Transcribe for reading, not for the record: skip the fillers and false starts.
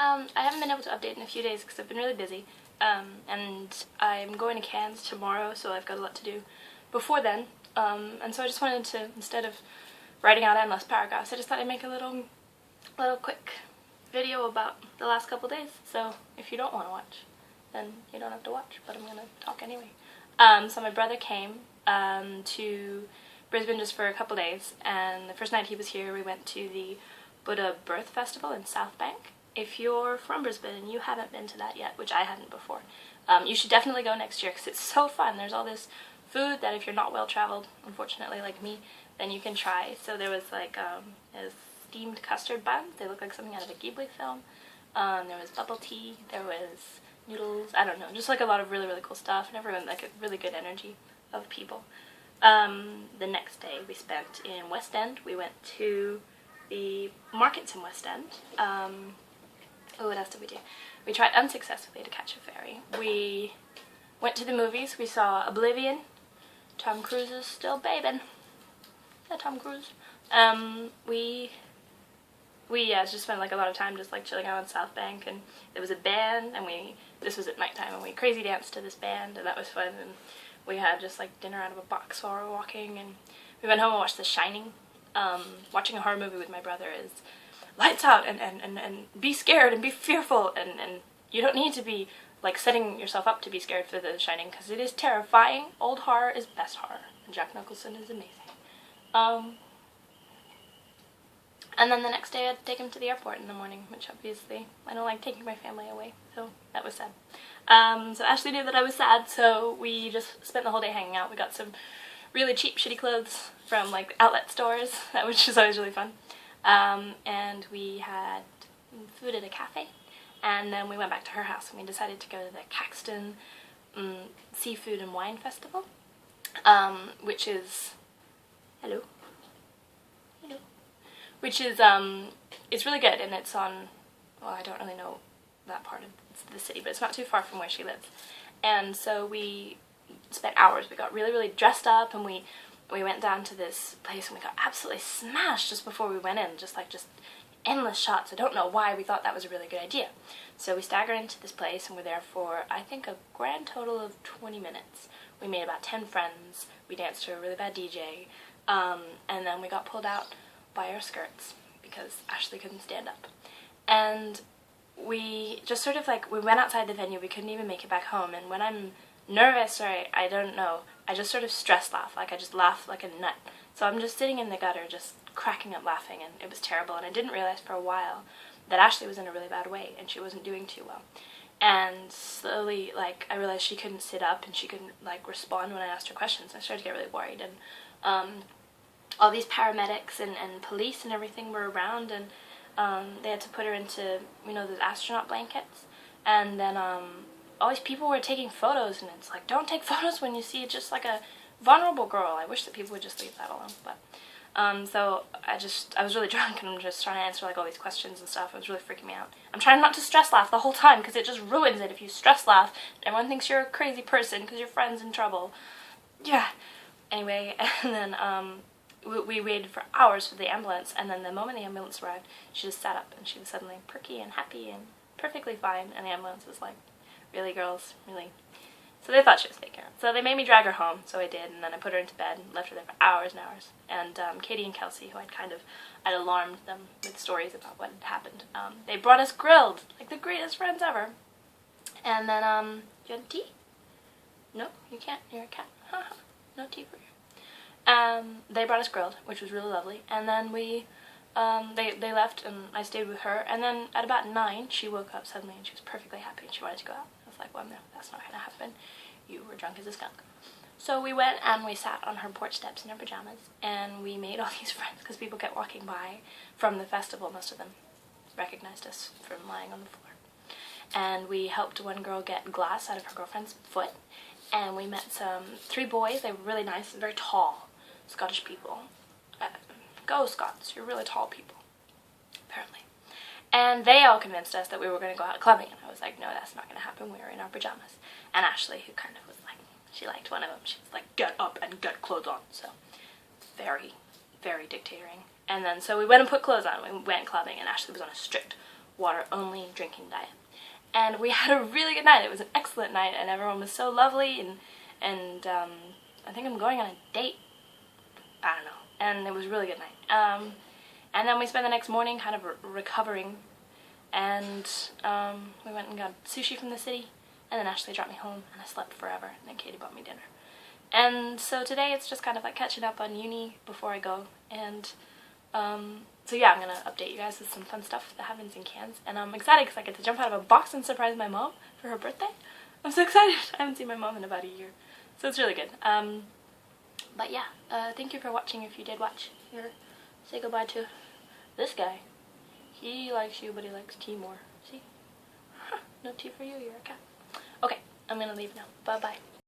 I haven't been able to update in a few days because I've been really busy, and I'm going to Cairns tomorrow, so I've got a lot to do before then, and so I just wanted to, instead of writing out endless paragraphs, I just thought I'd make a little quick video about the last couple days. So if you don't want to watch, then you don't have to watch, but I'm gonna talk anyway. So my brother came to Brisbane just for a couple days, and the first night he was here we went to the Buddha Birth Festival in South Bank. If you're from Brisbane and you haven't been to that yet, which I hadn't before, you should definitely go next year because it's so fun. There's all this food that if you're not well traveled, unfortunately like me, then you can try. So there was like steamed custard buns. They look like something out of a Ghibli film. There was bubble tea. There was noodles. I don't know, just like a lot of really cool stuff, and everyone, like a really good energy of people. The next day we spent in West End. We went to the markets in West End. What else did we do? We tried unsuccessfully to catch a ferry. We went to the movies. We saw Oblivion. Tom Cruise is still babing. Yeah, Tom Cruise. We just spent like a lot of time just like chilling out on South Bank, and there was a band, and this was at nighttime, and we crazy danced to this band, and that was fun. And we had just like dinner out of a box while we were walking, and we went home and watched The Shining. Watching a horror movie with my brother is lights out, and be scared and be fearful, and you don't need to be like setting yourself up to be scared for The Shining, because it is terrifying. Old horror is best horror, and Jack Nicholson is amazing. And then the next day I had to take him to the airport in the morning, which obviously I don't like taking my family away, so that was sad. So Ashley knew that I was sad, so we just spent the whole day hanging out. We got some really cheap, shitty clothes from like outlet stores, which is always really fun. And we had food at a cafe, and then we went back to her house, and we decided to go to the Caxton Seafood and Wine Festival, which is, which is, it's really good, and it's on, well, I don't really know that part of the city, but it's not too far from where she lives. And so we spent hours. We got really dressed up, and we went down to this place, and we got absolutely smashed just before we went in, just endless shots. I don't know why we thought that was a really good idea. So we staggered into this place, and we're there for, I think, a grand total of 20 minutes. We made about 10 friends. We danced to a really bad DJ, and then we got pulled out by our skirts because Ashley couldn't stand up. And we just sort of we went outside the venue. We couldn't even make it back home, and when I'm nervous, or I don't know, I just sort of stress laugh. I just laugh like a nut. So I'm just sitting in the gutter just cracking up laughing, and it was terrible. And I didn't realize for a while that Ashley was in a really bad way, and she wasn't doing too well. And slowly, I realized she couldn't sit up, and she couldn't respond when I asked her questions. I started to get really worried, and all these paramedics and police and everything were around, and they had to put her into, those astronaut blankets. And then all these people were taking photos, and it's like, don't take photos when you see just like a vulnerable girl. I wish that people would just leave that alone. But so I was really drunk, and I'm just trying to answer all these questions and stuff. It was really freaking me out. I'm trying not to stress laugh the whole time, because it just ruins it if you stress laugh. Everyone thinks you're a crazy person because your friend's in trouble. Yeah. Anyway, and then we waited for hours for the ambulance, and then the moment the ambulance arrived, she just sat up, and she was suddenly perky and happy and perfectly fine, and the ambulance was like, really, girls, really? So they thought she was taken care of. So they made me drag her home, so I did, and then I put her into bed and left her there for hours and hours. And Katie and Kelsey, who I'd alarmed them with stories about what had happened, they brought us grilled, like the greatest friends ever. And then, you had tea? No, you can't, you're a cat. No tea for you. They brought us grilled, which was really lovely, and then they left, and I stayed with her, and then at about 9, she woke up suddenly, and she was perfectly happy, and she wanted to go out. I was like, well, no, that's not going to happen. You were drunk as a skunk. So we went, and we sat on her porch steps in her pajamas, and we made all these friends, because people kept walking by from the festival. Most of them recognized us from lying on the floor. And we helped one girl get glass out of her girlfriend's foot, and we met 3 boys. They were really nice and very tall Scottish people. Go Scots, you're really tall people, apparently. And they all convinced us that we were going to go out clubbing, and I was like, no, that's not going to happen. We were in our pajamas. And Ashley, who kind of was like, she liked one of them, she was like, get up and get clothes on. So very dictatoring. And then so we went and put clothes on, we went clubbing, and Ashley was on a strict water only drinking diet. And we had a really good night. It was an excellent night, and everyone was so lovely, and I think I'm going on a date. I don't know. And it was a really good night. And then we spent the next morning kind of recovering, and we went and got sushi from the city, and then Ashley dropped me home, and I slept forever, and then Katie bought me dinner. And so today it's just kind of like catching up on uni before I go, and so yeah, I'm going to update you guys with some fun stuff that happens in Cairns, and I'm excited because I get to jump out of a box and surprise my mom for her birthday. I'm so excited. I haven't seen my mom in about a year, so it's really good. But yeah, thank you for watching if you did watch. Here, say goodbye to this guy. He likes you, but he likes tea more. See? No tea for you, you're a cat. Okay, I'm going to leave now. Bye-bye.